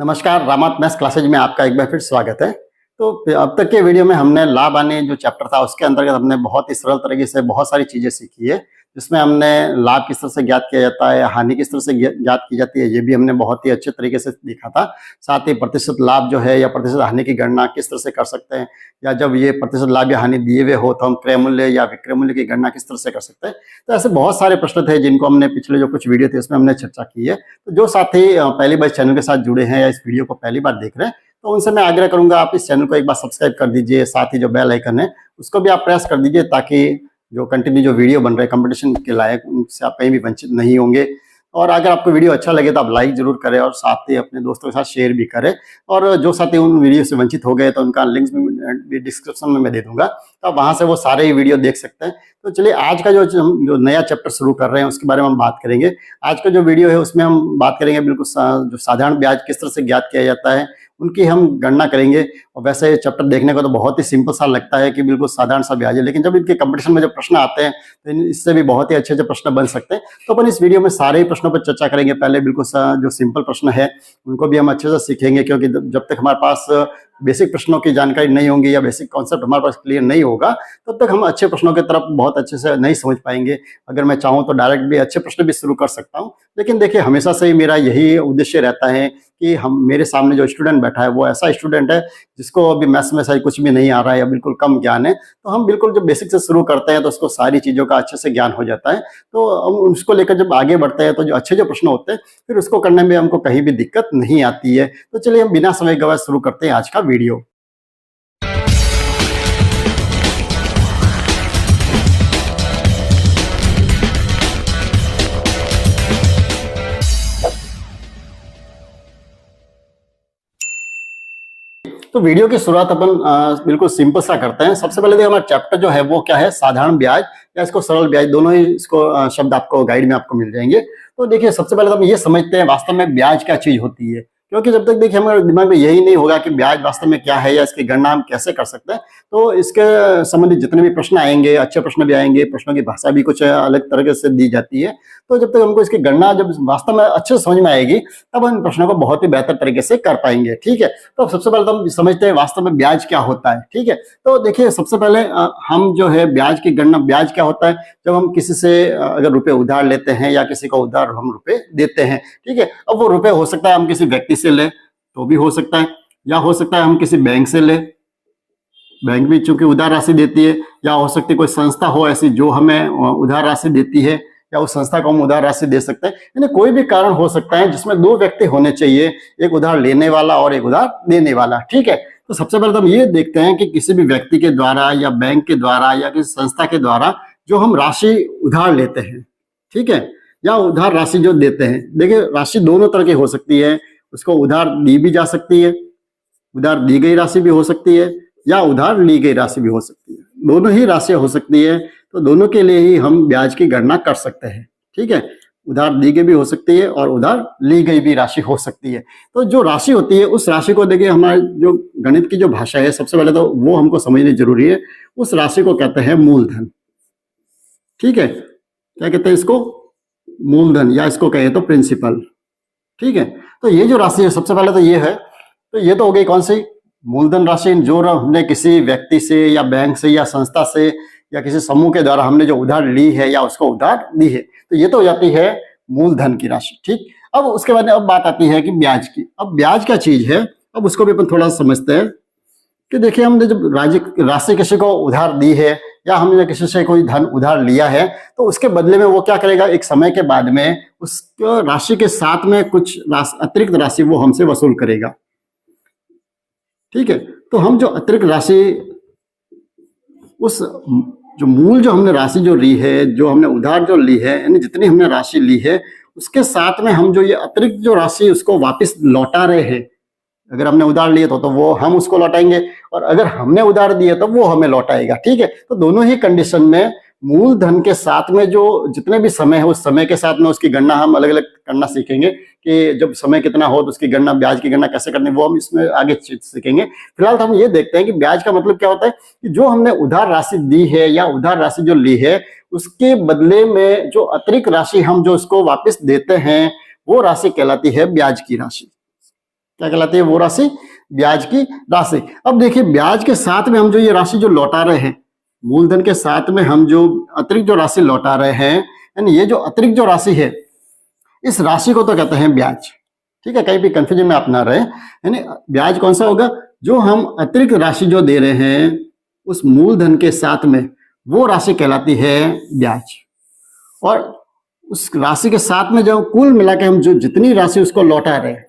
नमस्कार, रामात maths classes में आपका एक बार फिर स्वागत है। तो अब तक के वीडियो में हमने लाभ हानि जो चैप्टर था उसके अंतर्गत हमने बहुत ही सरल तरीके से बहुत सारी चीज़ें सीखी है, जिसमें हमने लाभ किस तरह से ज्ञात किया जाता है, हानि किस तरह से ज्ञात की जाती है, ये भी हमने बहुत ही अच्छे तरीके से देखा था। साथ ही प्रतिशत लाभ जो है या प्रतिशत हानि की गणना किस तरह से कर सकते हैं, या जब ये प्रतिशत लाभ या हानि दिए हुए हो तो हम क्रय मूल्य या विक्रय मूल्य की गणना किस तरह से कर सकते हैं। तो ऐसे बहुत सारे प्रश्न थे जिनको हमने पिछले जो कुछ वीडियो थे उसमें हमने चर्चा की है। तो जो साथी पहली बार चैनल के साथ जुड़े हैं या इस वीडियो को पहली बार देख रहे हैं, तो उनसे मैं आग्रह करूंगा आप इस चैनल को एक बार सब्सक्राइब कर दीजिए। साथ ही जो बेल आइकन है उसको भी आप प्रेस कर दीजिए, ताकि जो कंटिन्यू जो वीडियो बन रहे हैं कंपटीशन के लायक, उनसे आप कहीं भी वंचित नहीं होंगे। और अगर आपको वीडियो अच्छा लगे तो आप लाइक जरूर करें और साथ ही अपने दोस्तों के साथ शेयर भी करें। और जो साथी उन वीडियो से वंचित हो गए तो उनका लिंक भी डिस्क्रिप्शन में मैं दे दूंगा, तो आप वहां से वो सारे ही वीडियो देख सकते हैं। तो चलिए आज का जो नया चैप्टर शुरू कर रहे हैं उसके बारे में हम बात करेंगे। आज का जो वीडियो है उसमें हम बात करेंगे बिल्कुल जो साधारण ब्याज किस तरह से ज्ञात किया जाता है उनकी हम गणना करेंगे। और वैसे ये चैप्टर देखने को तो बहुत ही सिंपल सा लगता है कि बिल्कुल साधारण सा ब्याज है, लेकिन जब इनके कंपटीशन में जब प्रश्न आते हैं तो इससे भी बहुत ही अच्छे अच्छे प्रश्न बन सकते हैं। तो अपन इस वीडियो में सारे ही प्रश्नों पर चर्चा करेंगे। पहले बिल्कुल जो सिंपल प्रश्न है उनको भी हम अच्छे से सीखेंगे, क्योंकि जब तक हमारे पास बेसिक प्रश्नों की जानकारी नहीं होंगी या बेसिक कॉन्सेप्ट हमारे पास क्लियर नहीं होगा तब तक हम अच्छे प्रश्नों की तरफ बहुत अच्छे से नहीं समझ पाएंगे। अगर मैं चाहूँ तो डायरेक्ट भी अच्छे प्रश्न भी शुरू कर सकता हूँ, लेकिन देखिए हमेशा से ही मेरा यही उद्देश्य रहता है कि हम मेरे सामने जो स्टूडेंट बैठा है वो ऐसा स्टूडेंट है जिसको अभी मैथ्स में सही कुछ भी नहीं आ रहा है या बिल्कुल कम ज्ञान है। तो हम बिल्कुल जब बेसिक से शुरू करते हैं तो उसको सारी चीज़ों का अच्छे से ज्ञान हो जाता है। तो हम उसको लेकर जब आगे बढ़ते हैं तो जो अच्छे जो प्रश्न होते हैं फिर उसको करने में हमको कहीं भी दिक्कत नहीं आती है। तो चलिए हम बिना समय गवाए शुरू करते हैं आज का वीडियो। तो वीडियो की शुरुआत अपन बिल्कुल सिंपल सा करते हैं। सबसे पहले हमारा चैप्टर जो है वो क्या है, साधारण ब्याज या इसको सरल ब्याज, दोनों ही इसको शब्द आपको गाइड में आपको मिल जाएंगे। तो देखिए सबसे पहले हम ये समझते हैं वास्तव में ब्याज क्या चीज होती है, क्योंकि जब तक देखिए हमारे दिमाग में यही नहीं होगा कि ब्याज वास्तव में क्या है या इसकी गणना हम कैसे कर सकते हैं, तो इसके संबंधित जितने भी प्रश्न आएंगे, अच्छे प्रश्न भी आएंगे, प्रश्नों की भाषा भी कुछ अलग तरह से दी जाती है। तो जब तक हमको इसकी गणना जब वास्तव में अच्छे से समझ में आएगी तब हम प्रश्नों को बहुत ही बेहतर तरीके से कर पाएंगे। ठीक है, तो सबसे पहले तो हम समझते हैं वास्तव में ब्याज क्या होता है। ठीक है, तो देखिए सबसे पहले हम जो है ब्याज की गणना, ब्याज क्या होता है जब हम किसी से अगर रुपए उधार लेते हैं या किसी को उधार हम रुपए देते हैं। ठीक है, अब वो रुपए हो सकता है हम किसी व्यक्ति से ले तो भी हो सकता है, या हो सकता है हम किसी बैंक से ले, बैंक भी चूंकि उधार राशि देती है, या हो सकती है कोई संस्था हो ऐसी जो हमें उधार राशि देती है, या उस संस्था को हम उधार राशि दे सकते हैं। यानी कोई भी कारण हो सकता है जिसमें दो व्यक्ति होने चाहिए, एक उधार लेने वाला और एक उधार देने वाला। ठीक है, तो सबसे पहले तो हम ये देखते हैं कि किसी भी व्यक्ति के द्वारा या बैंक के द्वारा या किसी संस्था के द्वारा जो हम राशि उधार लेते हैं, ठीक है, या उधार राशि जो देते हैं, देखिए राशि दोनों तरह की हो सकती है। उसको उधार दी भी जा सकती है, उधार दी गई राशि भी हो सकती है, या उधार ली गई राशि भी हो सकती है। दोनों ही राशि हो सकती है, तो दोनों के लिए ही हम ब्याज की गणना कर सकते हैं। ठीक है, उधार दी गई भी हो सकती है और उधार ली गई भी राशि हो सकती है। तो जो राशि होती है उस राशि को देखिए, हमारे जो गणित की जो भाषा है सबसे पहले तो वो हमको समझनी जरूरी है। उस राशि को कहते हैं मूलधन। ठीक है, क्या कहते हैं इसको, मूलधन, या इसको कहें तो प्रिंसिपल। ठीक है, तो ये जो राशि है सबसे पहले तो ये है, तो ये तो हो गई कौन सी, मूलधन राशि, जो हमने किसी व्यक्ति से या बैंक से या संस्था से या किसी समूह के द्वारा हमने जो उधार ली है या उसको उधार दी है, तो ये तो हो जाती है मूलधन की राशि। ठीक, अब उसके बाद अब बात आती है कि ब्याज की। अब ब्याज क्या चीज है, अब उसको भी अपन थोड़ा समझते हैं कि देखिए हमने जब राशि किसी को उधार दी है या हमने किसी से कोई धन उधार लिया है, तो उसके बदले में वो क्या करेगा, एक समय के बाद में उस राशि के साथ में कुछ अतिरिक्त राशि वो हमसे वसूल करेगा। ठीक है, तो हम जो अतिरिक्त राशि, उस जो मूल जो हमने राशि जो ली है, जो हमने उधार जो ली है, यानी जितनी हमने राशि ली है उसके साथ में हम जो ये अतिरिक्त जो राशि उसको वापस लौटा रहे हैं। अगर हमने उधार लिए तो वो हम उसको लौटाएंगे, और अगर हमने उधार दिए तो वो हमें लौटाएगा। ठीक है, तो दोनों ही कंडीशन में मूलधन के साथ में जो जितने भी समय है उस समय के साथ में उसकी गणना हम अलग अलग करना सीखेंगे कि जब समय कितना हो तो उसकी गणना, ब्याज की गणना कैसे करनी, वो हम इसमें आगे सीखेंगे। फिलहाल तो हम ये देखते हैं कि ब्याज का मतलब क्या होता है कि जो हमने उधार राशि दी है या उधार राशि जो ली है उसके बदले में जो अतिरिक्त राशि हम जो उसको वापस देते हैं वो राशि कहलाती है ब्याज की राशि। क्या कहलाती है वो राशि? ब्याज की राशि। अब देखिए ब्याज के साथ में हम जो ये राशि जो लौटा रहे हैं, मूलधन के साथ में हम जो अतिरिक्त जो राशि लौटा रहे हैं, यानी ये जो अतिरिक्त जो राशि है, इस राशि को तो कहते हैं ब्याज। ठीक है, कहीं भी कंफ्यूजन में आप ना रहे। यानी ब्याज कौन सा होगा? जो हम अतिरिक्त राशि जो दे रहे हैं उस मूलधन के साथ में, वो राशि कहलाती है ब्याज। और उस राशि के साथ में जो कुल मिला के हम जो जितनी राशि उसको लौटा रहे हैं,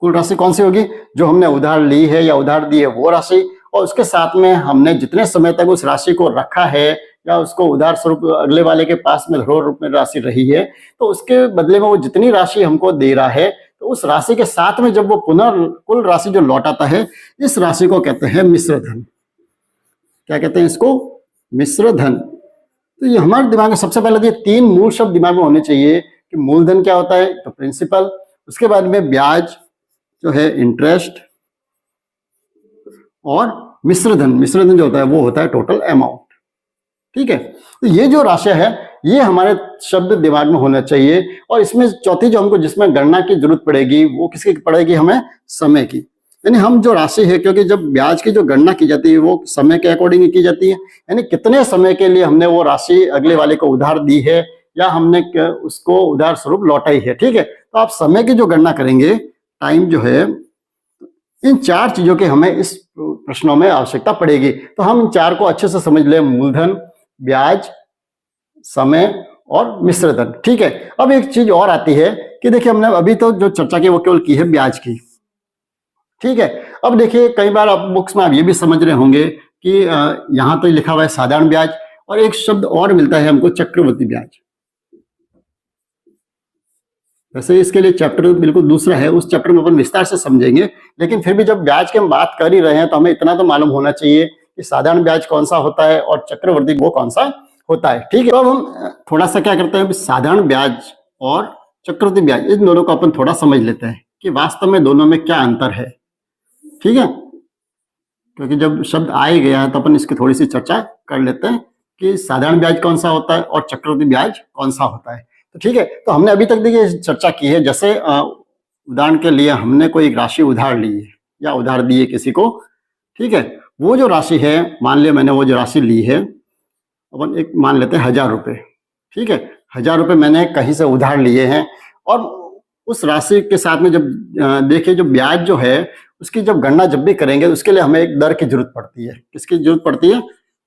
कुल राशि कौन सी होगी? जो हमने उधार ली है या उधार दी है वो राशि, और उसके साथ में हमने जितने समय तक उस राशि को रखा है या उसको उधार स्वरूप अगले वाले के पास में धरोहर रूप में राशि रही है, तो उसके बदले में वो जितनी राशि हमको दे रहा है, तो उस राशि के साथ में जब वो पुनः कुल राशि जो लौटाता है, इस राशि को कहते हैं मिश्र धन। क्या कहते हैं इसको? मिश्र धन। तो ये हमारे दिमाग में सबसे पहले ये तीन मूल शब्द दिमाग में होने चाहिए कि मूलधन क्या होता है, तो प्रिंसिपल, उसके बाद में ब्याज जो है इंटरेस्ट, और मिश्रधन, मिश्रधन जो होता है वो होता है टोटल अमाउंट। ठीक है, तो ये जो राशि है ये हमारे शब्द दिमाग में होना चाहिए। और इसमें चौथी जो हमको जिसमें गणना की जरूरत पड़ेगी वो किसकी पड़ेगी? हमें समय की। यानी हम जो राशि है, क्योंकि जब ब्याज की जो गणना की जाती है वो समय के अकॉर्डिंग की जाती है, यानी कितने समय के लिए हमने वो राशि अगले वाले को उधार दी है या हमने उसको उधार स्वरूप लौटाई है। ठीक है, तो आप समय की जो गणना करेंगे, टाइम जो है, इन चार चीजों के हमें इस प्रश्नों में आवश्यकता पड़ेगी। तो हम इन चार को अच्छे से समझ लें, मूलधन, ब्याज, समय और मिश्रधन। ठीक है, अब एक चीज और आती है कि देखिए हमने अभी तो जो चर्चा की वो केवल की है ब्याज की। ठीक है, अब देखिए कई बार आप बुक्स में आप ये भी समझ रहे होंगे कि यहां तो लिखा हुआ है साधारण ब्याज, और एक शब्द और मिलता है हमको, चक्रवृद्धि ब्याज। वैसे इसके लिए चैप्टर बिल्कुल दूसरा है, उस चैप्टर में अपन विस्तार से समझेंगे, लेकिन फिर भी जब ब्याज की हम बात कर ही रहे हैं तो हमें इतना तो मालूम होना चाहिए कि साधारण ब्याज कौन सा होता है और चक्रवृद्धि वो कौन सा होता है। ठीक है, तो अब हम थोड़ा सा क्या करते हैं, साधारण ब्याज और चक्रवृद्धि ब्याज इन दोनों को अपन थोड़ा समझ लेते हैं कि वास्तव में दोनों में क्या अंतर है। ठीक है, क्योंकि जब शब्द आ ही गया है तो अपन इसकी थोड़ी सी चर्चा कर लेते हैं कि साधारण ब्याज कौन सा होता है और चक्रवृद्धि ब्याज कौन सा होता है। तो ठीक है, तो हमने अभी तक देखिए चर्चा की है, जैसे उदाहरण के लिए हमने कोई एक राशि उधार ली है या उधार दी है किसी को। ठीक है, वो जो राशि है, मान लिया मैंने वो जो राशि ली है, अपन एक मान लेते हैं 1000 रुपये। ठीक है, 1000 रुपये मैंने कहीं से उधार लिए हैं, और उस राशि के साथ में जब देखिए जो ब्याज जो है उसकी जब गणना जब भी करेंगे उसके लिए हमें एक दर की जरूरत पड़ती है। किसकी जरूरत पड़ती है?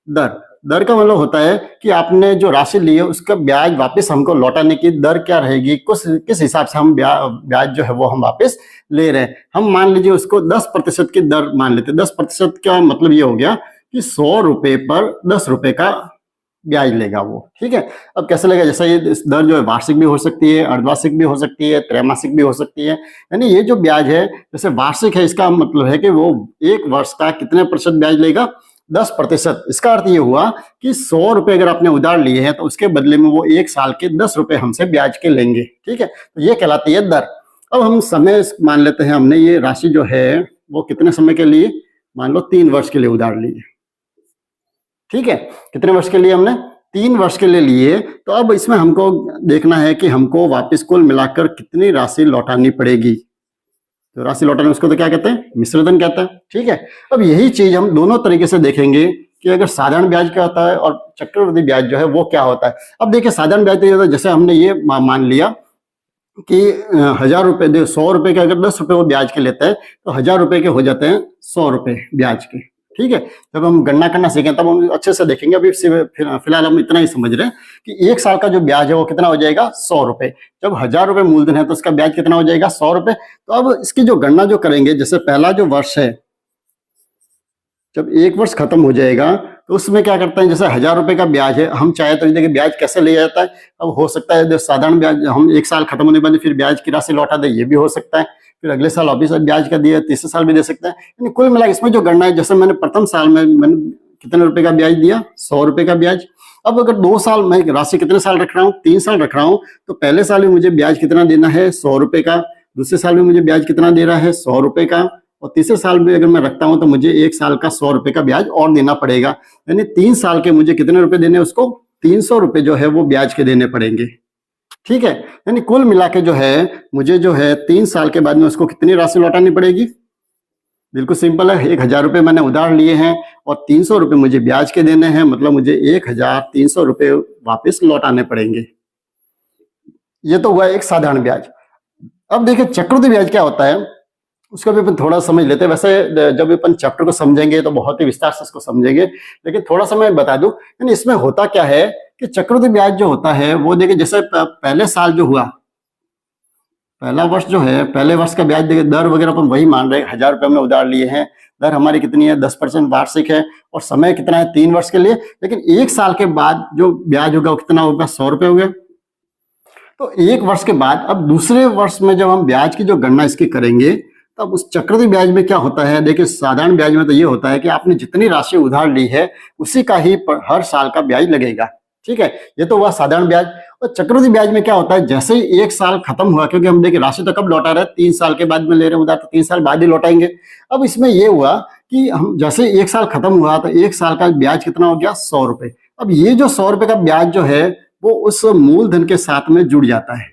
दर। दर का मतलब होता है कि आपने जो राशि ली है उसका ब्याज वापस हमको लौटाने की दर क्या रहेगी, किस हिसाब से हम ब्याज जो है वो हम वापस ले रहे हैं। हम मान लीजिए उसको 10% की दर मान लेते हैं। 10% का मतलब ये हो गया कि 100 रुपए पर 10 रुपए का ब्याज लेगा वो। ठीक है, अब कैसे लेगा? जैसा ये दर जो है वार्षिक भी हो सकती है, अर्धवार्षिक भी हो सकती है, त्रैमासिक भी हो सकती है। यानी ये जो ब्याज है, जैसे वार्षिक है, इसका मतलब है कि वो एक वर्ष का कितने प्रतिशत ब्याज लेगा? 10%। इसका अर्थ ये हुआ कि 100 रुपए अगर आपने उधार लिए हैं तो उसके बदले में वो एक साल के 10 रुपए हमसे ब्याज के लेंगे। ठीक है, तो ये कहलाती है दर। अब हम समय मान लेते हैं, हमने ये राशि जो है वो कितने समय के लिए? मान लो 3 वर्ष के लिए उधार लिए। ठीक है, कितने वर्ष के लिए? हमने 3 वर्ष के लिए लिए। तो अब इसमें हमको देखना है कि हमको वापस कुल मिलाकर कितनी राशि लौटानी पड़ेगी। तो राशि लौटाने उसको तो क्या कहते हैं? मिश्रधन कहते हैं। ठीक है, अब यही चीज हम दोनों तरीके से देखेंगे कि अगर साधारण ब्याज क्या होता है और चक्रवृद्धि ब्याज जो है वो क्या होता है। अब देखिए साधारण ब्याज तो ये होता है, जैसे हमने ये मान लिया कि 1000 रुपए 100 रुपए के अगर 10 रुपए वो ब्याज के लेते हैं तो 1000 रुपए के हो जाते हैं 100 रुपए ब्याज के। ठीक है, जब हम गणना करना सीखें तब हम अच्छे से देखेंगे। अभी फिलहाल हम इतना ही समझ रहे हैं कि एक साल का जो ब्याज है वो कितना हो जाएगा? 100 रुपए। जब 1000 रुपए मूलधन है तो उसका ब्याज कितना हो जाएगा? 100 रुपए। तो अब इसकी जो गणना जो करेंगे, जैसे पहला जो वर्ष है, जब एक वर्ष खत्म हो जाएगा तो उसमें क्या करते हैं, जैसे 1000 रुपए का ब्याज है, हम चाहे तो देखिए ब्याज कैसे ले जाता है। अब हो सकता है जो साधारण ब्याज हम एक साल खत्म होने के बाद फिर ब्याज की राशि लौटा दे, ये भी हो सकता है। फिर अगले साल वापिस ब्याज का दिया, तीसरे साल भी दे सकता है। यानी कुल मिला इसमें जो गणना है, जैसे मैंने प्रथम साल में मैंने कितने रुपए का ब्याज दिया? 100 रुपए का ब्याज। अब अगर 2 साल में राशि कितने साल रख रहा हूँ? 3 साल रख रहा हूँ, तो पहले साल में मुझे ब्याज कितना देना है? 100 रुपए का। दूसरे साल में मुझे ब्याज कितना दे रहा है? 100 रुपए का। और तीसरे साल में अगर मैं रखता हूं तो मुझे एक साल का 100 रुपए का ब्याज और देना पड़ेगा। यानी 3 साल के मुझे कितने रुपए देने? उसको 300 रुपए जो है वो ब्याज के देने पड़ेंगे। ठीक है। यानी कुल मिला के जो है मुझे जो है 3 साल के बाद में उसको कितनी राशि लौटानी पड़ेगी? बिल्कुल सिंपल है, 1,000 रुपये मैंने उधार लिए हैं और 300 रुपये मुझे ब्याज के देने हैं, मतलब मुझे 1,300 रुपये वापस लौटाने पड़ेंगे। ये तो हुआ एक साधारण ब्याज। अब देखिए चक्रवृद्धि ब्याज क्या होता है, उसको भी अपन थोड़ा समझ लेते हैं। वैसे जब अपन चैप्टर को समझेंगे तो बहुत ही विस्तार से इसको समझेंगे, लेकिन थोड़ा सा मैं बता दूं, यानी इसमें होता क्या है कि चक्रवृद्धि ब्याज जो होता है वो देखिए जैसे पहले साल जो हुआ, पहला वर्ष जो है, पहले वर्ष का ब्याज देखिए दर वगैरह अपन वही मान रहे हैं, 1,000 रुपये हमने उधार लिए हैं, दर हमारी कितनी है 10% वार्षिक है और समय कितना है 3 वर्ष के लिए। लेकिन 1 साल के बाद जो ब्याज होगा वो कितना होगा, 100 रुपये हो गया। तो 1 वर्ष के बाद अब दूसरे वर्ष में जब हम ब्याज की जो गणना इसकी करेंगे तब उस चक्रवृद्धि ब्याज में क्या होता है, देखिए साधारण ब्याज में तो ये होता है कि आपने जितनी राशि उधार ली है उसी का ही हर साल का ब्याज लगेगा। ठीक है, ये तो हुआ साधारण ब्याज। और चक्रवृद्धि ब्याज में क्या होता है, जैसे ही 1 साल खत्म हुआ, क्योंकि हम देखिए राशि तो कब लौटा रहे हैं, 3 साल के बाद में ले रहे हैं उधार, तो 3 साल बाद ही लौटाएंगे। अब इसमें ये हुआ कि हम जैसे 1 साल खत्म हुआ तो 1 साल का ब्याज कितना हो गया, 100 रुपये। अब ये जो 100 रुपये का ब्याज जो है वो उस मूलधन के साथ में जुड़ जाता है।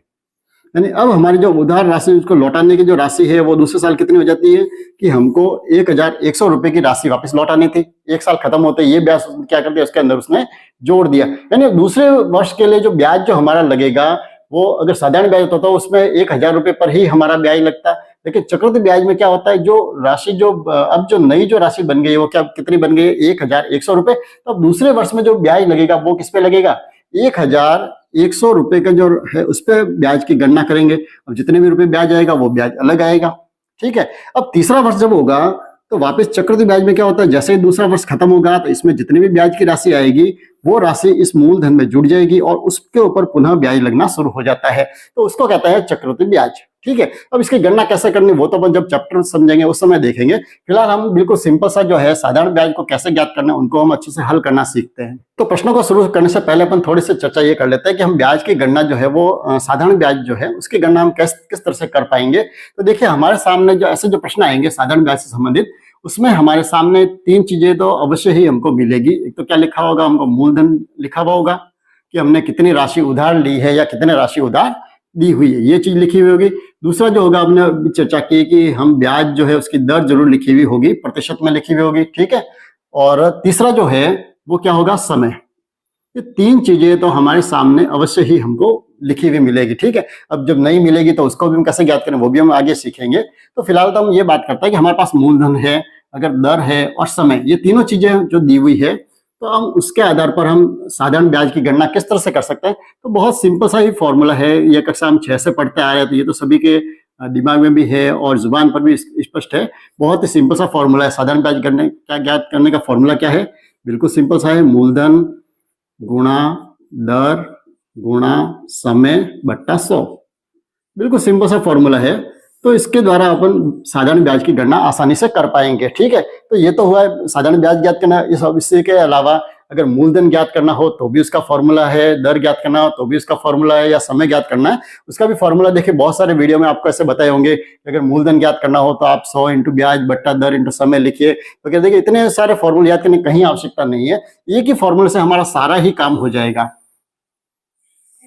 यानी अब हमारी जो उधार राशि उसको लौटाने की जो राशि है वो दूसरे साल कितनी हो जाती है कि हमको 1,100 रुपये की राशि वापस लौटानी थी। 1 साल खत्म होते ये ब्याज क्या कर दिया, उसके अंदर उसने जोड़ दिया। यानी दूसरे वर्ष के लिए जो ब्याज जो हमारा लगेगा वो अगर साधारण ब्याज होता तो उसमें 1,000 रुपये पर ही हमारा ब्याज लगता। लेकिन चक्रवृद्धि ब्याज में क्या होता है, जो राशि जो अब जो नई जो राशि बन गई है वो क्या कितनी बन गई है, 1,100 रुपये। तो अब दूसरे वर्ष में जो ब्याज लगेगा वो किस पे लगेगा, 1,100 रुपये का जो है उस पर ब्याज की गणना करेंगे। अब जितने भी रुपए ब्याज आएगा वो ब्याज अलग आएगा। ठीक है, अब तीसरा वर्ष जब होगा तो वापस चक्रवृद्धि ब्याज में क्या होता है, जैसे ही दूसरा वर्ष खत्म होगा तो इसमें जितनी भी ब्याज की राशि आएगी वो राशि इस मूलधन में जुड़ जाएगी और उसके ऊपर पुनः ब्याज लगना शुरू हो जाता है, तो उसको कहता है चक्रवृद्धि ब्याज। ठीक है, अब इसकी गणना कैसे करनी वो तो अपन जब चैप्टर समझेंगे उस समय देखेंगे। फिलहाल हम बिल्कुल सिंपल सा जो है साधारण ब्याज को कैसे ज्ञात करना है उनको हम अच्छे से हल करना सीखते हैं। तो प्रश्नों को शुरू करने से पहले अपन थोड़ी सी चर्चा ये कर लेते हैं कि हम ब्याज की गणना जो है वो साधारण ब्याज जो है उसकी गणना हम किस तरह से कर पाएंगे। तो देखिए हमारे सामने जो ऐसे जो प्रश्न आएंगे साधारण ब्याज से संबंधित, उसमें हमारे सामने 3 चीजें तो अवश्य ही हमको मिलेगी। एक तो क्या लिखा होगा, हमको मूलधन लिखा हुआ होगा कि हमने कितनी राशि उधार ली है या कितने राशि उधार दी हुई है, ये चीज लिखी हुई होगी। दूसरा जो होगा, हमने चर्चा की कि हम ब्याज जो है उसकी दर जरूर लिखी हुई होगी, प्रतिशत में लिखी हुई होगी। ठीक है, और तीसरा जो है वो क्या होगा, समय। ये 3 चीजें तो हमारे सामने अवश्य ही हमको लिखी हुई मिलेगी। ठीक है, अब जब नहीं मिलेगी तो उसको भी हम कैसे ज्ञात करें वो भी हम आगे सीखेंगे। तो फिलहाल तो हम ये बात करते हैं कि हमारे पास मूलधन है, अगर दर है और समय, ये तीनों चीजें जो दी हुई है तो हम उसके आधार पर हम साधारण ब्याज की गणना किस तरह से कर सकते हैं। तो बहुत सिंपल सा ही फॉर्मूला है, ये कक्षा हम 6 से पढ़ते आ रहे हैं तो ये तो सभी के दिमाग में भी है और जुबान पर भी स्पष्ट है। बहुत ही सिंपल सा फॉर्मूला है। साधारण ब्याज करने क्या ज्ञात करने का फॉर्मूला क्या है, बिल्कुल सिंपल सा है, मूलधन गुणा दर गुणा समय बट्टा 100। बिल्कुल सिंपल सा फॉर्मूला है, तो इसके द्वारा अपन साधारण ब्याज की गणना आसानी से कर पाएंगे। ठीक है, तो ये तो हुआ साधारण ब्याज ज्ञात करना। इससे के अलावा अगर मूलधन ज्ञात करना हो तो भी उसका फॉर्मूला है, दर ज्ञात करना हो तो भी उसका फॉर्मूला है, या समय ज्ञात करना है उसका भी फॉर्मूला। देखिए बहुत सारे वीडियो में आपको ऐसे बताए होंगे, अगर मूलधन ज्ञात करना हो तो आप 100 इंटू ब्याज बट्टा दर इंटू समय लिखिए। तो क्या देखिए इतने सारे फॉर्मूले याद करने की कहीं आवश्यकता नहीं है, एक ही फॉर्मूले से हमारा सारा ही काम हो जाएगा।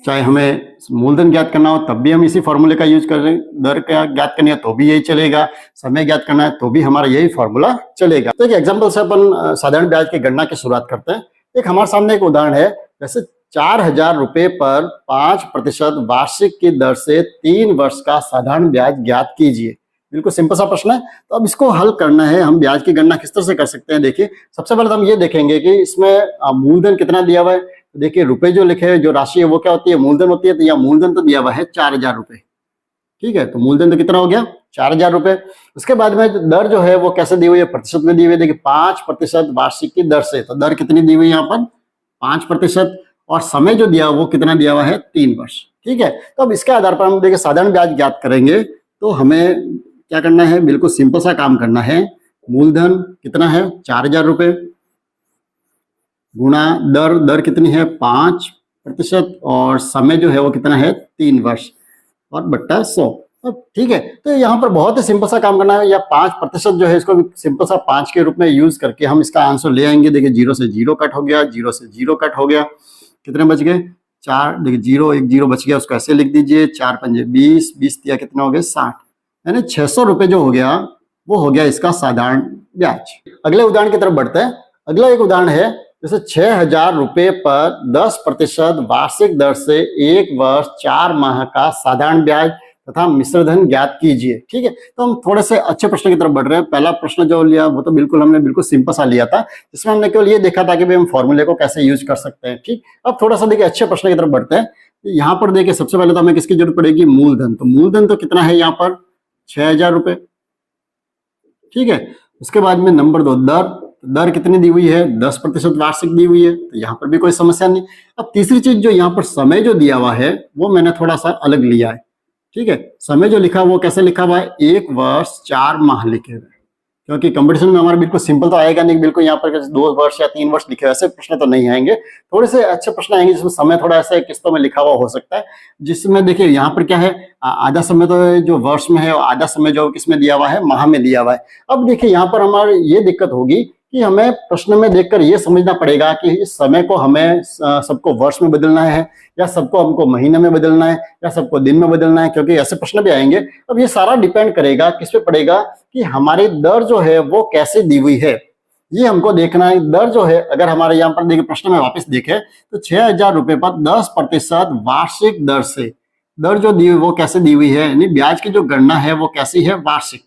चाहे हमें मूलधन ज्ञात करना हो तब भी हम इसी फॉर्मूले का यूज कर रहे हैं, दर का ज्ञात करनी है तो भी यही चलेगा, समय ज्ञात करना है तो भी हमारा यही फॉर्मूला चलेगा। तो एक एग्जांपल से अपन साधारण ब्याज की गणना की शुरुआत करते हैं। एक हमारे सामने एक उदाहरण है, जैसे 4,000 रुपये पर 5% वार्षिक की दर से 3 वर्ष का साधारण ब्याज ज्ञात कीजिए। बिल्कुल सिंपल सा प्रश्न है। तो अब इसको हल करना है, हम ब्याज की गणना किस तरह से कर सकते हैं। देखिए सबसे पहले तो हम ये देखेंगे कि इसमें मूलधन कितना दिया हुआ है। तो देखिए रुपए जो लिखे हैं, जो राशि है वो क्या होती है, मूलधन होती है। तो यह मूलधन तो दिया हुआ है 4,000 रुपये। ठीक है, तो मूलधन तो कितना हो गया, 4,000 रुपये। उसके बाद में दर जो है वो कैसे दी हुई है, प्रतिशत में दी हुई है। देखिए 5% वार्षिक की दर से, तो दर कितनी दी हुई है यहाँ पर, 5%। और समय जो दिया वो कितना दिया हुआ है, 3 वर्ष। ठीक है, तो अब इसके आधार पर हम देखिए साधारण ब्याज ज्ञात करेंगे। तो हमें क्या करना है, बिल्कुल सिंपल सा काम करना है। मूलधन कितना है, 4,000 रुपये, गुणा दर कितनी है, 5%, और समय जो है वो कितना है, 3 वर्ष, और बट्टा 100। ठीक है, तो यहाँ पर बहुत ही सिंपल सा काम करना है। या 5% जो है इसको सिंपल सा 5 के रूप में यूज करके हम इसका आंसर ले आएंगे। देखिए 0 से 0 कट हो गया, 0 से 0 कट हो गया, कितने बच गए, 4 देखिए 0 1 0 बच गया, उसको ऐसे लिख दीजिए, 4 पंजे 20, 20 दिया कितना हो गया 60, यानी 600 रुपये जो हो गया वो हो गया इसका साधारण ब्याज। अगले उदाहरण की तरफ बढ़ते हैं। अगला एक उदाहरण है, जैसे 6,000 रुपये पर 10% वार्षिक दर से 1 वर्ष 4 माह का साधारण ब्याज तथा मिश्रधन ज्ञात कीजिए। ठीक है, तो हम थोड़े से अच्छे प्रश्न की तरफ बढ़ रहे हैं। पहला प्रश्न जो लिया वो तो हमने बिल्कुल सिंपल सा लिया था, जिसमें हमने केवल ये देखा था कि भाई हम फॉर्मूले को कैसे यूज कर सकते हैं। ठीक, अब थोड़ा सा देखिए अच्छे प्रश्न की तरफ बढ़ते हैं। यहाँ पर देखिए सबसे पहले तो हमें किसकी जरूरत पड़ेगी, मूलधन। तो मूलधन तो कितना है यहाँ पर 6,000 रुपये। ठीक है, उसके बाद में नंबर 2 दर कितनी दी हुई है, 10% वार्षिक दी हुई है, तो यहाँ पर भी कोई समस्या नहीं। अब तीसरी चीज जो यहाँ पर समय जो दिया हुआ है वो मैंने थोड़ा सा अलग लिया है। ठीक है, समय जो लिखा वो कैसे लिखा हुआ है, 1 वर्ष 4 माह लिखे हुए, क्योंकि कंपटीशन में हमारा बिल्कुल सिंपल तो आएगा नहीं, बिल्कुल यहाँ पर 2 वर्ष या 3 वर्ष लिखे हुए ऐसे प्रश्न तो नहीं आएंगे। थोड़े से अच्छे प्रश्न आएंगे जिसमें समय थोड़ा ऐसे किस्तों में लिखा हुआ हो सकता है, जिसमें देखिए यहाँ पर क्या है, आधा समय तो जो वर्ष में है और आधा समय जो किसमें दिया हुआ है, माह में दिया हुआ है। अब देखिए यहाँ पर हमारी ये दिक्कत होगी कि हमें प्रश्न में देखकर ये समझना पड़ेगा कि इस समय को हमें सबको वर्ष में बदलना है या सबको हमको महीने में बदलना है या सबको दिन में बदलना है, क्योंकि ऐसे प्रश्न भी आएंगे। अब ये सारा डिपेंड करेगा किस पे पड़ेगा कि हमारी दर जो है वो कैसे दी हुई है, ये हमको देखना है। दर जो है अगर हमारे यहाँ पर देखिए प्रश्न में वापस देखें तो 6,000 रुपये पर 10% वार्षिक दर से दर जो दी हुई वो कैसे दी हुई है, यानी ब्याज की जो गणना है वो कैसी है, वार्षिक,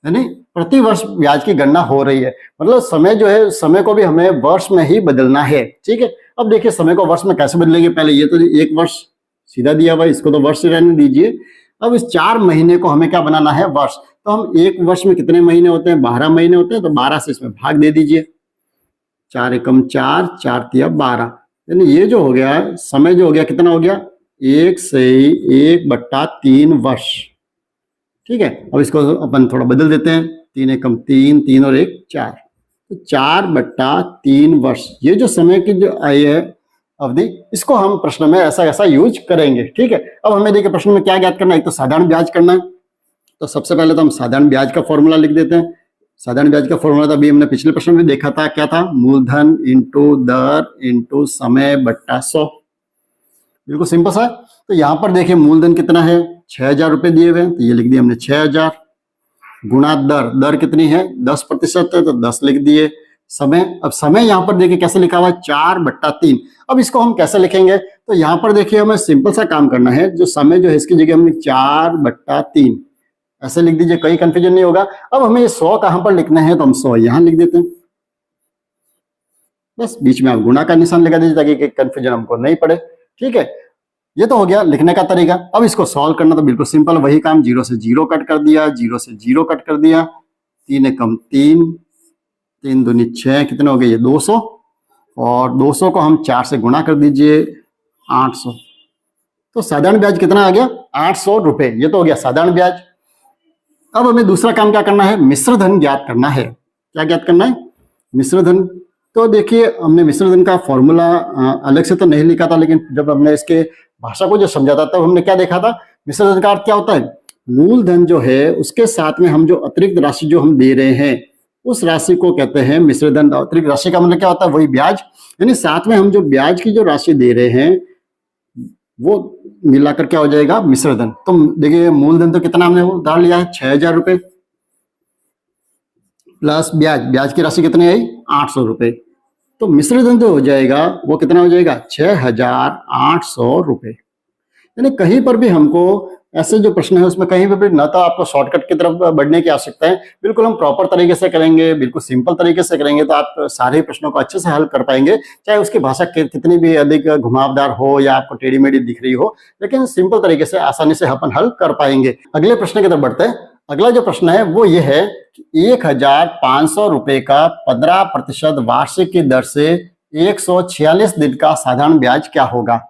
यानी प्रति वर्ष ब्याज की गणना हो रही है। मतलब समय जो है, समय को भी हमें वर्ष में ही बदलना है। ठीक है, अब देखिए समय को वर्ष में कैसे बदलेंगे, पहले ये तो 1 वर्ष सीधा दिया हुआ है, इसको तो वर्ष रहने दीजिए। अब इस 4 महीने को हमें क्या बनाना है, वर्ष। तो हम 1 वर्ष में कितने महीने होते हैं, 12 महीने होते हैं, तो 12 से इसमें भाग दे दीजिए, 4 एकम 4, 4 तिया 12, यानी ये जो हो गया समय जो हो गया कितना हो गया, 1 से 1/3 वर्ष। ठीक है, अब इसको अपन थोड़ा बदल देते हैं, 3 एकम 3, 3 और 1 4, तो 4/3 वर्ष। ये जो समय की जो आई है अवधि, इसको हम प्रश्न में ऐसा ऐसा यूज करेंगे। ठीक है, अब हमें देखिए प्रश्न में क्या ज्ञात करना है, एक तो साधारण ब्याज करना है। तो सबसे पहले तो हम साधारण ब्याज का फॉर्मूला लिख देते हैं। साधारण ब्याज का फॉर्मूला तो अभी हमने पिछले प्रश्न में देखा था, क्या था, मूलधन इंटू दर इंटू समय बट्टा 100, बिल्कुल सिंपल सा। तो यहाँ पर देखिए मूलधन कितना है, 6,000 रुपये दिए हुए हैं, तो ये लिख दिया हमने 6,000, गुणा दर कितनी है, 10% है, तो 10 लिख दिए। समय, अब समय यहाँ पर देखिए कैसे लिखा हुआ है, 4/3। अब इसको हम कैसे लिखेंगे, तो यहाँ पर देखिए हमें सिंपल सा काम करना है, जो समय जो है इसकी जगह हमने 4/3 ऐसे लिख दीजिए, कोई कंफ्यूजन नहीं होगा। अब हमें ये 100 कहां पर लिखना है, तो हम 100 यहां लिख देते हैं, बस बीच में आप गुणा का निशान लगा दीजिए ताकि कंफ्यूजन हमको नहीं पड़े। ठीक है, ये तो हो गया लिखने का तरीका। अब इसको सॉल्व करना तो बिल्कुल सिंपल, वही काम, 0 से 0 कट कर दिया, 0 से 0 कट कर दिया, 3 एकम 3, 3 दूनी 6, कितने हो गए ये 200, और 200 को हम 4 से गुणा कर दीजिए, 800। तो साधारण ब्याज कितना आ गया, 800 रुपये। ये तो हो गया साधारण ब्याज। अब हमें दूसरा काम क्या करना है, मिश्रधन ज्ञात करना है। क्या ज्ञात करना है, मिश्रधन। तो देखिए हमने मिश्रधन का फॉर्मूला अलग से तो नहीं लिखा था, लेकिन जब हमने इसके भाषा को जो समझा था तब हमने क्या देखा था, मिश्रधन का अर्थ क्या होता है, मूलधन जो है उसके साथ में हम जो अतिरिक्त राशि जो हम दे रहे हैं उस राशि को कहते हैं मिश्रधन। अतिरिक्त राशि का मतलब क्या होता है, वही ब्याज, यानी साथ में हम जो ब्याज की जो राशि दे रहे हैं वो मिलाकर क्या हो जाएगा, मिश्रधन। तो देखिए मूलधन तो कितना हमने उधार लिया है, 6,000 रुपये, प्लस ब्याज की राशि कितनी आई, 800 रुपये। तो मिश्रधन जो हो जाएगा वो कितना हो जाएगा, 6,800 रुपये। यानी कहीं पर भी हमको ऐसे जो प्रश्न है उसमें कहीं पर भी ना तो आपको शॉर्टकट की तरफ बढ़ने की आवश्यकता है, बिल्कुल हम प्रॉपर तरीके से करेंगे, बिल्कुल सिंपल तरीके से करेंगे तो आप सारे प्रश्नों को अच्छे से हल कर पाएंगे, चाहे उसकी भाषा कितनी भी अधिक घुमावदार हो या आपको टेढ़ी मेढ़ी दिख रही हो, लेकिन सिंपल तरीके से आसानी से अपन हल कर पाएंगे। अगले प्रश्न की तरफ बढ़ते हैं। अगला जो प्रश्न है वो ये है कि 1,500 रुपये का 15% वार्षिक की दर से 146 दिन का साधारण ब्याज क्या होगा।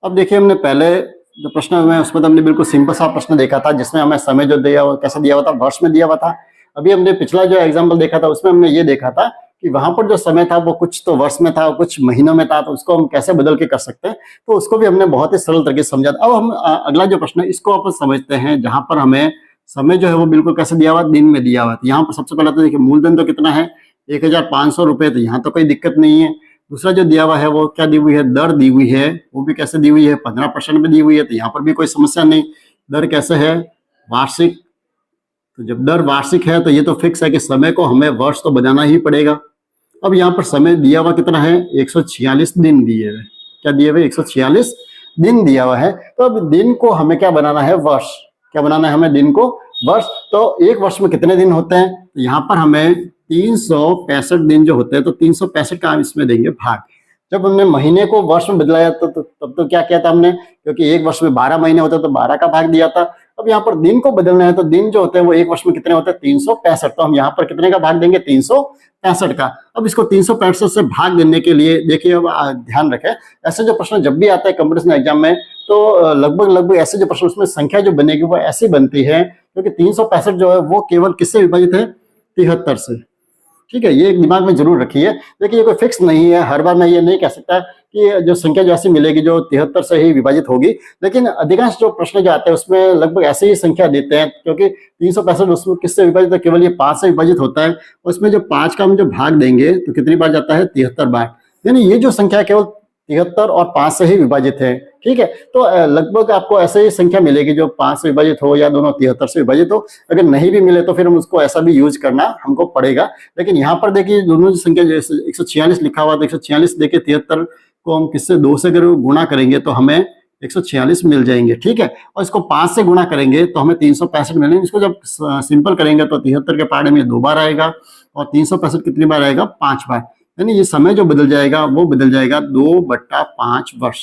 अब देखिए हमने पहले जो प्रश्न में उसमें तो हमने बिल्कुल सिंपल सा प्रश्न देखा था, जिसमें हमें समय जो दिया कैसे दिया हुआ था, वर्ष में दिया हुआ था। अभी हमने पिछला जो एग्जाम्पल देखा था उसमें हमने ये देखा था कि वहां पर जो समय था वो कुछ तो वर्ष में था, कुछ महीनों में था, तो उसको हम कैसे बदल के कर सकते हैं, तो उसको भी हमने बहुत ही सरल तरीके से समझा। अब हम अगला जो प्रश्न है इसको अपन समझते हैं, जहां पर हमें समय जो है वो बिल्कुल कैसे दिया हुआ, दिन में दिया हुआ। यहाँ पर सबसे पहले तो देखिए मूलधन तो कितना है, 1,500 रुपये, तो यहाँ तो कोई दिक्कत नहीं है। दूसरा जो दिया हुआ है वो क्या दी हुई है, दर दी हुई है, वो भी कैसे दी हुई है, 15% में दी हुई है, तो यहाँ पर भी कोई समस्या नहीं। दर कैसे है, वार्षिक, तो जब दर वार्षिक है तो ये तो फिक्स है कि समय को हमें वर्ष तो बनाना ही पड़ेगा। अब यहाँ पर समय दिया हुआ कितना है, 146 दिन दिए हुए, क्या दिए हुए, 146 दिन दिया हुआ है। तो अब दिन को हमें क्या बनाना है, वर्ष, क्या बनाना है हमें, दिन को वर्ष। तो एक वर्ष में कितने दिन होते हैं, तो यहाँ पर हमें 365 दिन जो होते हैं, तो 365 का हम इसमें देंगे भाग। जब हमने महीने को वर्ष में बदलाया तब तो क्या किया था हमने, क्योंकि एक वर्ष में 12 महीने होते तो 12 का भाग दिया था। अब यहाँ पर दिन को बदलना है तो दिन जो होते हैं वो एक वर्ष में कितने होते हैं, 365, तो हम यहाँ पर कितने का भाग देंगे, 365 का। अब इसको 365 से भाग देने के लिए देखिए, अब ध्यान रखें, ऐसे जो प्रश्न जब भी आता है कंपटीशन एग्जाम में, तो लगभग ऐसे जो प्रश्न, उसमें संख्या जो बनेगी वो ऐसी बनती है, क्योंकि 365 जो है वो केवल किससे विभाजित है, 73 से। ठीक है, ये एक दिमाग में जरूर रखिए। देखिए, ये कोई फिक्स नहीं है, हर बार मैं ये नहीं कह सकता कि जो संख्या जो ऐसी मिलेगी जो 73 से ही विभाजित होगी, लेकिन अधिकांश जो प्रश्न जो आते हैं उसमें लगभग ऐसे ही संख्या देते हैं, क्योंकि 365 उसमें किससे विभाजित है, केवल ये 5 से विभाजित होता है। उसमें जो 5 का हम जो भाग देंगे तो कितनी बार जाता है, 73 बार। यानी ये जो संख्या केवल 73 और 5 से ही विभाजित है। ठीक है, तो लगभग आपको ऐसे ही संख्या मिलेगी जो 5 से विभाजित हो या दोनों 73 से विभाजित हो। अगर नहीं भी मिले तो फिर हम उसको ऐसा भी यूज करना हमको पड़ेगा। लेकिन यहाँ पर देखिए, दोनों जो संख्या जैसे 146 लिखा हुआ, तो 146 देखिए 73 को हम किससे, 2 से अगर गुणा करेंगे तो हमें 146 मिल जाएंगे। ठीक है, और इसको 5 से गुणा करेंगे तो हमें 365 मिलेंगे। इसको जब सिंपल करेंगे तो 73 के पहाड़े में 2 बार आएगा, और 365 कितनी बार आएगा, 5 बार। यानी ये समय जो बदल जाएगा वो बदल जाएगा 2/5 वर्ष।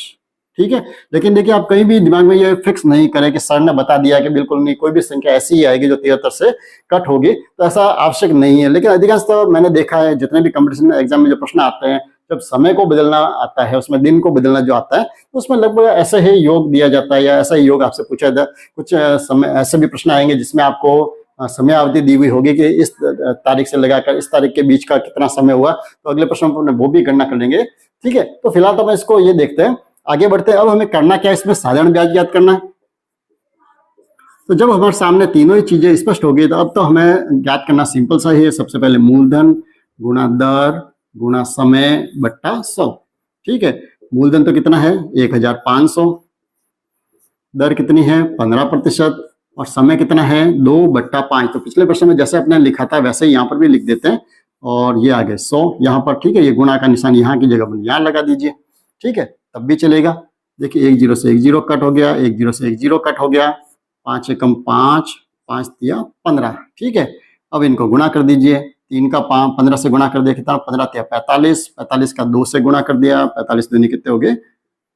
ठीक है, लेकिन देखिए, आप कहीं भी दिमाग में ये फिक्स नहीं करें कि सर ने बता दिया कि बिल्कुल नहीं, कोई भी संख्या ऐसी ही आएगी जो 73 से कट होगी, तो ऐसा आवश्यक नहीं है। लेकिन अधिकांश तो मैंने देखा है, जितने भी कंपटीशन एग्जाम में जो प्रश्न आते हैं, जब समय को बदलना आता है, उसमें दिन को बदलना जो आता है, तो उसमें लगभग ऐसे ही योग दिया जाता है, या ऐसा ही योग आपसे पूछा जाता है। कुछ समय ऐसे भी प्रश्न आएंगे जिसमें आपको समय अवधि दी हुई होगी कि इस तारीख से लगाकर इस तारीख के बीच का कितना समय हुआ, तो अगले प्रश्न में वो भी गणना कर लेंगे। ठीक है, तो फिलहाल तो मैं इसको ये देखते हैं, आगे बढ़ते हैं। अब हमें करना क्या है, इसमें साधारण ब्याज ज्ञात करना है। तो जब हमारे सामने तीनों ही चीजें स्पष्ट होगी, तो अब तो हमें ज्ञात करना सिंपल सा ही है। सबसे पहले मूलधन गुणा दर गुणा समय बट्टा 100। ठीक है, मूलधन तो कितना है, 1500, दर कितनी है, 15%, और समय कितना है, 2/5। तो पिछले प्रश्न में जैसे अपने लिखा था वैसे ही यहाँ पर भी लिख देते हैं, और ये आ गए 100 यहाँ पर। ठीक है, ये गुणा का निशान यहाँ की जगह यहाँ लगा दीजिए। ठीक है, तब भी चलेगा। देखिए, 1 0 से 1 0 कट हो गया, 1 0 से 1 0 कट हो गया, 5 एकम 5, 5 तिया 15। ठीक है, अब इनको गुणा कर दीजिए, 3 का 15 से गुणा कर दिया, कितना, 15 तिया 45, 45 का 2 से गुणा कर दिया, 45 दूनी कितने हो गए,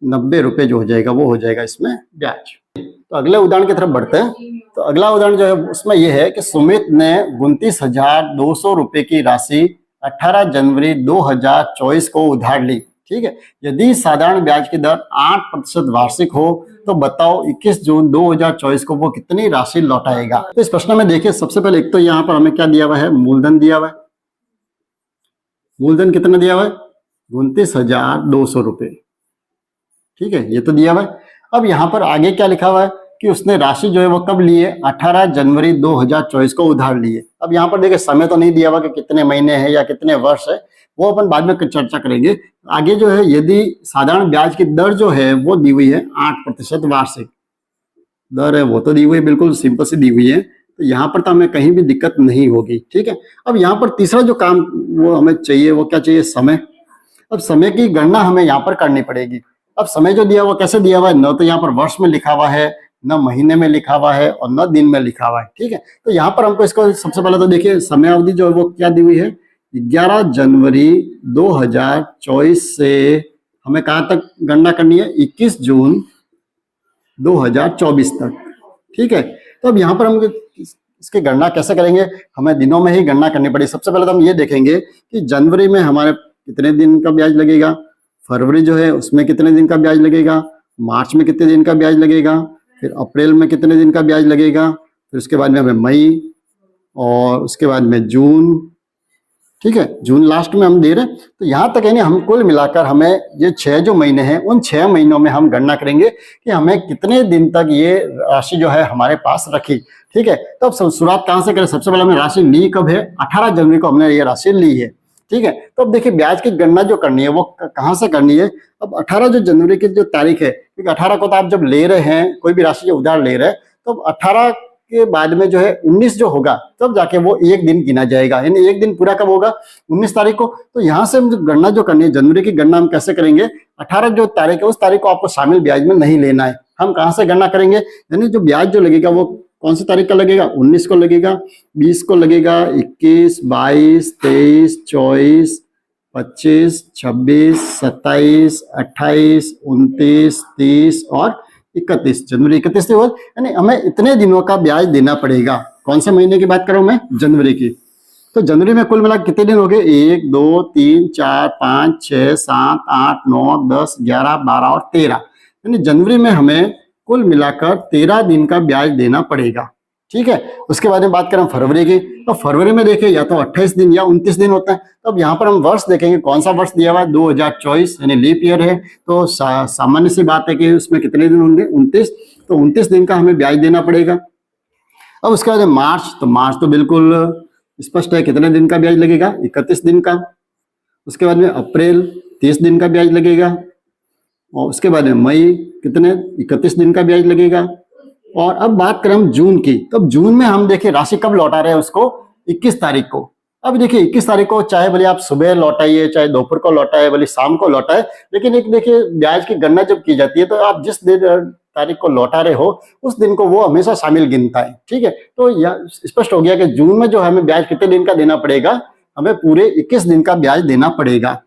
90 रुपए जो हो जाएगा वो हो जाएगा इसमें ब्याज। तो अगले उदाहरण की तरफ बढ़ते हैं। तो अगला उदाहरण जो है उसमें यह है कि सुमित ने 29,200 रुपए की राशि 18 जनवरी 2024 को उधार ली। ठीक है, यदि साधारण ब्याज की दर 8% वार्षिक हो तो बताओ 21 जून 2024 को वो कितनी राशि लौटाएगा। तो इस प्रश्न में देखिए, सबसे पहले एक तो यहाँ पर हमें क्या दिया हुआ है, मूलधन दिया हुआ है। मूलधन कितना दिया हुआ है, 29,200 रुपए। ठीक है, ये तो दिया हुआ है। अब यहाँ पर आगे क्या लिखा हुआ है कि उसने राशि जो है वो कब ली है, 18 जनवरी 2024 को उधार लिए। अब यहाँ पर देखिए, समय तो नहीं दिया हुआ कि कितने महीने हैं या कितने वर्ष है, वो अपन बाद में चर्चा करेंगे। आगे जो है, यदि साधारण ब्याज की दर जो है वो दी हुई है 8% वार्षिक दर है, वो तो दी हुई है, बिल्कुल सिंपल सी दी हुई है, तो यहाँ पर तो हमें कहीं भी दिक्कत नहीं होगी। ठीक है, अब यहाँ पर तीसरा जो काम वो हमें चाहिए, वो क्या चाहिए, समय। अब समय की गणना हमें यहाँ पर करनी पड़ेगी। अब समय जो दिया हुआ कैसे दिया हुआ है, न तो यहाँ पर वर्ष में लिखा हुआ है, न महीने में लिखा हुआ है, और न दिन में लिखा हुआ है। ठीक है, तो यहाँ पर हमको इसको सबसे पहले तो देखिए, समय अवधि जो है वो क्या दी हुई है, 11 जनवरी 2024 से हमें कहाँ तक गणना करनी है, 21 जून 2024 तक। ठीक है, तो अब यहाँ पर हम इसकी गणना कैसे करेंगे, हमें दिनों में ही गणना करनी पड़ेगी। सबसे पहले तो हम ये देखेंगे कि जनवरी में हमारे कितने दिन का ब्याज लगेगा, फरवरी जो है उसमें कितने दिन का ब्याज लगेगा, मार्च में कितने दिन का ब्याज लगेगा, फिर अप्रैल में कितने दिन का ब्याज लगेगा, फिर उसके बाद में हमें मई, और उसके बाद में जून। ठीक है, जून लास्ट में हम दे रहे हैं। तो यहाँ तक यानी हम कुल मिलाकर हमें ये 6 जो महीने हैं, उन 6 महीनों में हम गणना करेंगे कि हमें कितने दिन तक ये राशि जो है हमारे पास रखी। ठीक है, तो अब शुरुआत कहाँ से करें, सबसे पहले हमें राशि ली कब है, 18 जनवरी को हमने ये राशि ली है। ठीक है। तो अब देखिए ब्याज की गणना जो करनी है वो कहाँ से करनी है। अब 18 जो जनवरी की जो तारीख है, क्योंकि 18 को तो आप जब ले रहे हैं कोई भी राशि जो उधार ले रहे हैं, तो 18 के बाद में जो है 19 जो होगा तब जाके वो एक दिन गिना जाएगा, यानी एक दिन पूरा कब होगा, 19 तारीख को। तो यहाँ से हम गणना जो करनी है जनवरी की गणना हम कैसे करेंगे, 18 जो तारीख है उस तारीख को आपको शामिल ब्याज में नहीं लेना है। हम कहाँ से गणना करेंगे, यानी जो ब्याज जो लगेगा वो कौन सी तारीख का लगेगा, 19 को लगेगा, 20 को लगेगा, 21, 22, 23, 24, 25, 26, 27, 28, 29, 30 और 31, जनवरी 31 दिन, यानी हमें इतने दिनों का ब्याज देना पड़ेगा। कौन से महीने की बात कर रहा हूं मैं, जनवरी की। तो जनवरी में कुल मिला कितने दिन हो गए, 1, 2, 3, 4, 5, 6, 7, 8, 9, 10, 11, 12 और 13, यानी जनवरी में हमें कुल मिलाकर 13 दिन का ब्याज देना पड़ेगा। ठीक है। उसके बाद में बात करें फरवरी की, तो फरवरी में देखिए या तो 28 दिन या 29 दिन होता है। तो अब यहाँ पर हम वर्ष देखेंगे, कौन सा वर्ष दिया हुआ है, 2024, यानी लीप ईयर है। तो सामान्य सी बात है कि उसमें कितने दिन होंगे, 29। तो 29 दिन का हमें ब्याज देना पड़ेगा। अब उसके बाद मार्च, तो मार्च तो बिल्कुल स्पष्ट है, कितने दिन का ब्याज लगेगा, 31 दिन का। उसके बाद में अप्रैल, 30 दिन का ब्याज लगेगा। और उसके बाद में मई, कितने, 31 दिन का ब्याज लगेगा। और अब बात करें हम जून की, तो जून में हम देखिए राशि कब लौटा रहे हैं उसको, 21 तारीख को। अब देखिए 21 तारीख को चाहे भले आप सुबह लौटाइए, चाहे दोपहर को लौटाए, भले शाम को लौटाए, लेकिन एक देखिए ब्याज की गणना जब की जाती है तो आप जिस दिन तारीख को लौटा रहे हो उस दिन को वो हमेशा शामिल गिनता है। ठीक है। तो यह स्पष्ट हो गया कि जून में जो हमें ब्याज कितने दिन का देना पड़ेगा, हमें पूरे 21 दिन का ब्याज देना पड़ेगा।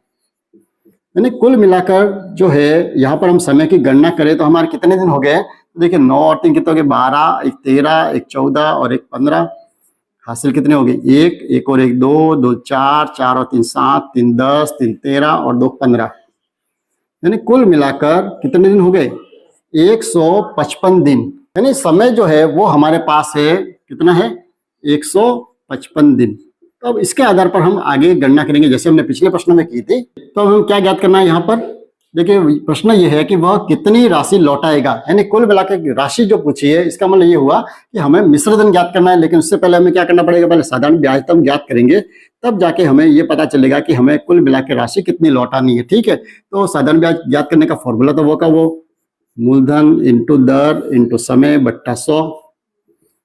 यानी कुल मिलाकर जो है यहाँ पर हम समय की गणना करें तो हमारे कितने दिन हो गए, तो देखिए 9 और 3 कितने हो गए, 12, 1 13, 1 14 और 1 15, हासिल कितने हो गए, 1 और 1 2, 2 4, 4 और 3 7, 3 10, 3 13 और 2 15, यानी कुल मिलाकर कितने दिन हो गए, 155 दिन। यानी समय जो है वो हमारे पास है, कितना है, 155 दिन। तो अब इसके आधार पर हम आगे गणना करेंगे जैसे हमने पिछले प्रश्न में की थी। तो हम क्या ज्ञात करना है यहाँ पर, देखिए प्रश्न ये है कि वह कितनी राशि लौटाएगा, यानी कुल मिलाकर राशि जो पूछी है, इसका मतलब ये हुआ कि हमें मिश्र धन ज्ञात करना है। लेकिन उससे पहले हमें क्या करना पड़ेगा, पहले साधारण ब्याज तो हम ज्ञात करेंगे, तब जाके हमें ये पता चलेगा कि हमें कुल मिलाकर राशि कितनी लौटानी है। ठीक है। तो साधारण ब्याज ज्ञात करने का फॉर्मूला तो वो का वो, मूलधन इंटू दर इंटू समय बट्टा 100।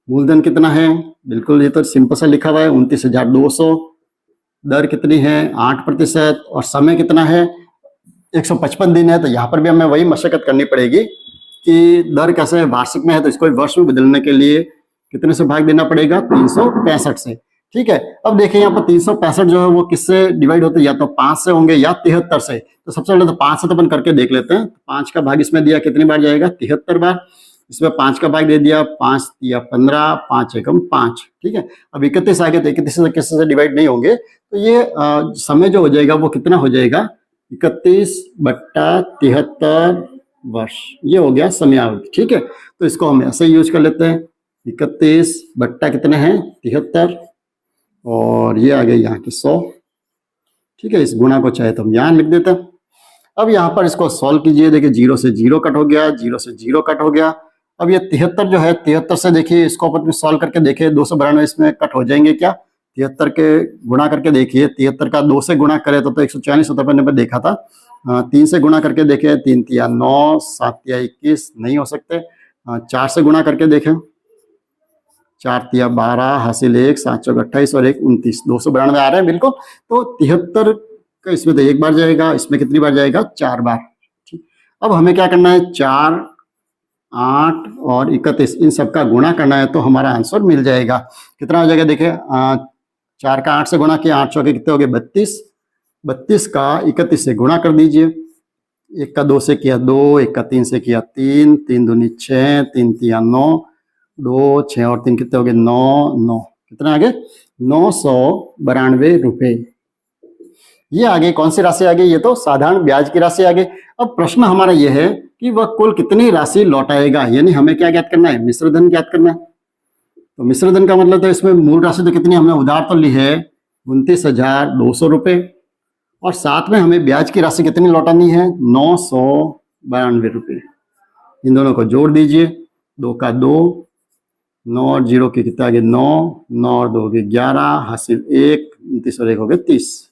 मूलधन कितना है, बिल्कुल ये तो सिंपल सा लिखा हुआ है, 29,200। दर कितनी है, 8%। और समय कितना है, 155 दिन है। तो यहाँ पर भी हमें वही मशक्कत करनी पड़ेगी कि दर कैसे है, वार्षिक में है तो इसको वर्ष में बदलने के लिए कितने से भाग देना पड़ेगा, 365 से। ठीक है। अब देखिए यहाँ पर 365 जो है वो किससे डिवाइड होते हैं, या तो 5 से होंगे या 73 से। तो सबसे पहले तो 5 से तो अपन करके देख लेते हैं। 5 का भाग इसमें दिया, कितनी बार जाएगा, 73 बार। इसमें 5 का भाग दे दिया, 5 दिया 15, 5 एकम 5। ठीक है। अब 31 आ गए तो 31 से किसी से डिवाइड नहीं होंगे, तो ये समय जो हो जाएगा वो कितना हो जाएगा, 31/73 वर्ष। ये हो गया समयावधि। ठीक है। तो इसको हम ऐसे यूज कर लेते हैं, 31 बट्टा कितने हैं, 73, और ये आ गए यहाँ की 100। ठीक है। इस गुणा को चाहे तो हम यहाँ लिख देते हैं। अब यहाँ पर इसको सॉल्व कीजिए, देखिए 0 से 0 कट हो गया, 0 से 0 कट हो गया। अब ये 73 जो है, 73 से देखिए इसको अपन सॉल्व करके देखिए, 292 इसमें कट हो जाएंगे क्या, 73 के गुणा करके देखिए, 73 का 2 से गुणा करे तो 140 होता है, मैंने देखा था। 3 से गुणा करके देखे, 3 तिया 9, 7 तिया 21, नहीं हो सकते। 4 से गुणा करके देखें, 4 तिया 12, हासिल 1, 7 चौक 28 और 1 29, 292 आ रहे हैं बिल्कुल। तो 73 का इसमें तो एक बार जाएगा, इसमें कितनी बार जाएगा, 4 बार। ठीक। अब हमें क्या करना है, 4, 8 और 31 इन सबका गुणा करना है, तो हमारा आंसर मिल जाएगा। कितना हो जाएगा, देखिए 4 का 8 से गुणा किया, 8 चौके कितने हो गए, 32। 32 का 31 से गुणा कर दीजिए, 1 का 2 से किया 2, 1 का 3 से किया 3, 3 दूनी 6, 3 तिया 9, 2 6 और 3 कितने हो गए, 9 9, कितना आ गए, 992 रुपए। ये आगे कौन सी राशि आ गई, ये तो साधारण ब्याज की राशि आ गई। अब प्रश्न हमारा ये है कि वह कुल कितनी राशि लौटाएगा, यानी हमें क्या ज्ञात करना है, मिश्र धन ज्ञात करना है। तो मिश्र धन का मतलब तो इसमें मूल राशि तो कितनी हमने उधार तो ली है, 29,200 रुपए, और साथ में हमें ब्याज की राशि कितनी लौटानी है, 992 रुपए। इन दोनों को जोड़ दीजिए, 2 का 2, 9 और 0 के कितना आ गए, 9, 9 और 2 हो गए 11, हासिल 1, 29 और 1 हो गए 30।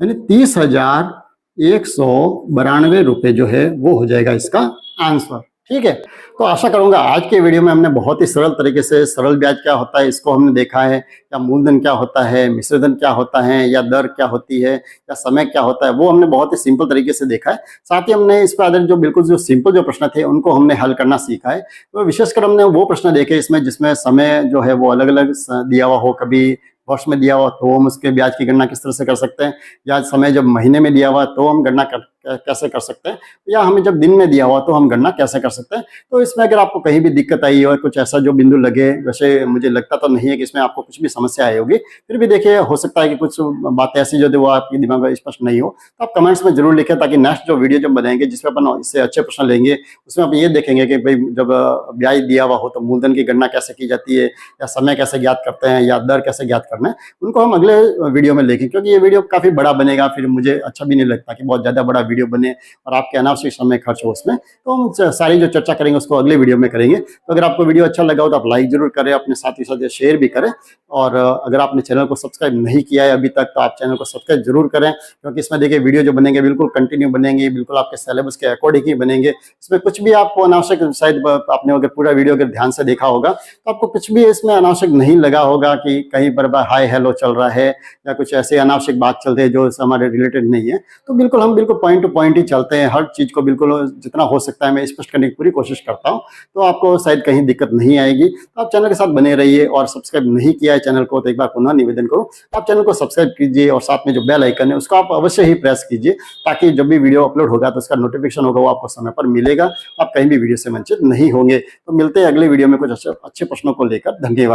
यानी 30,192 रुपये जो है वो हो जाएगा इसका आंसर। ठीक है, तो आशा करूंगा आज के वीडियो में हमने बहुत ही सरल तरीके से सरल ब्याज क्या होता है इसको हमने देखा है, या मूलधन क्या होता है, मिश्रधन क्या होता है, या दर क्या होती है, या समय क्या होता है, वो हमने बहुत ही सिंपल तरीके से देखा है। साथ ही हमने इस पर आधारित जो बिल्कुल जो सिंपल जो प्रश्न थे उनको हमने हल करना सीखा है। तो विशेषकर हमने वो प्रश्न देखे इसमें जिसमें समय जो है वो अलग अलग दिया हुआ हो, कभी वर्ष में दिया हुआ तो हम उसके ब्याज की गणना किस तरह से कर सकते हैं, या समय जब महीने में दिया हुआ तो हम गणना कैसे कर सकते हैं, या हमें जब दिन में दिया हुआ तो हम गणना कैसे कर सकते हैं। तो इसमें अगर आपको कहीं भी दिक्कत आई और कुछ ऐसा जो बिंदु लगे, वैसे मुझे लगता तो नहीं है कि इसमें आपको कुछ भी समस्या आई होगी, फिर भी देखिए हो सकता है कि कुछ बातें ऐसी जो वो आपके दिमाग में स्पष्ट नहीं हो, तो आप कमेंट्स में जरूर लिखें, ताकि नेक्स्ट जो वीडियो जब बनाएंगे जिसमें अपन इससे अच्छे प्रश्न लेंगे उसमें आप ये देखेंगे कि भाई जब ब्याज दिया हुआ हो तो मूलधन की गणना कैसे की जाती है, या समय कैसे ज्ञात करते हैं, या दर कैसे ज्ञात करना है, उनको हम अगले वीडियो में लेंगे। क्योंकि ये वीडियो काफी बड़ा बनेगा, फिर मुझे अच्छा भी नहीं लगता कि बहुत ज्यादा बड़ा वीडियो बने और आपके अनावश्यक समय खर्च हो उसमें। तो हम सारी जो चर्चा करेंगे उसको अगले वीडियो में करेंगे। तो अगर आपको वीडियो अच्छा लगा हो तो आप लाइक जरूर करें, अपने साथी साथ शेयर भी करें, और अगर आपने चैनल को सब्सक्राइब नहीं किया है अभी तक तो आप चैनल को सब्सक्राइब जरूर करें, क्योंकि इसमें देखिए वीडियो जो बनेंगे बिल्कुल कंटिन्यू बनेंगे, बिल्कुल आपके सिलेबस के अकॉर्डिंग ही बनेंगे। इसमें कुछ भी आपको अनावश्यक, शायद आपने अगर पूरा वीडियो अगर ध्यान से देखा होगा तो आपको कुछ भी इसमें अनावश्यक नहीं लगा होगा कि कहीं पर हाय हेलो चल रहा है या कुछ ऐसे अनावश्यक बात चलते हैं जो हमारे रिलेटेड नहीं है। तो बिल्कुल हम बिल्कुल पॉइंट टू पॉइंट ही चलते हैं, हर चीज को बिल्कुल जितना हो सकता है मैं स्पष्ट करने की पूरी कोशिश करता हूं, तो आपको शायद कहीं दिक्कत नहीं आएगी। तो आप चैनल के साथ बने रहिए, और सब्सक्राइब नहीं किया है चैनल को तो एक बार पुनः निवेदन करूं आप चैनल को सब्सक्राइब कीजिए, और साथ में जो बेल आइकन है उसको आप अवश्य ही प्रेस कीजिए, ताकि जब भी वीडियो अपलोड होगा तो उसका नोटिफिकेशन होगा वो आपको समय पर मिलेगा, आप कहीं भी वीडियो से वंचित नहीं होंगे। तो मिलते हैं अगले वीडियो में कुछ अच्छे प्रश्नों को लेकर। धन्यवाद।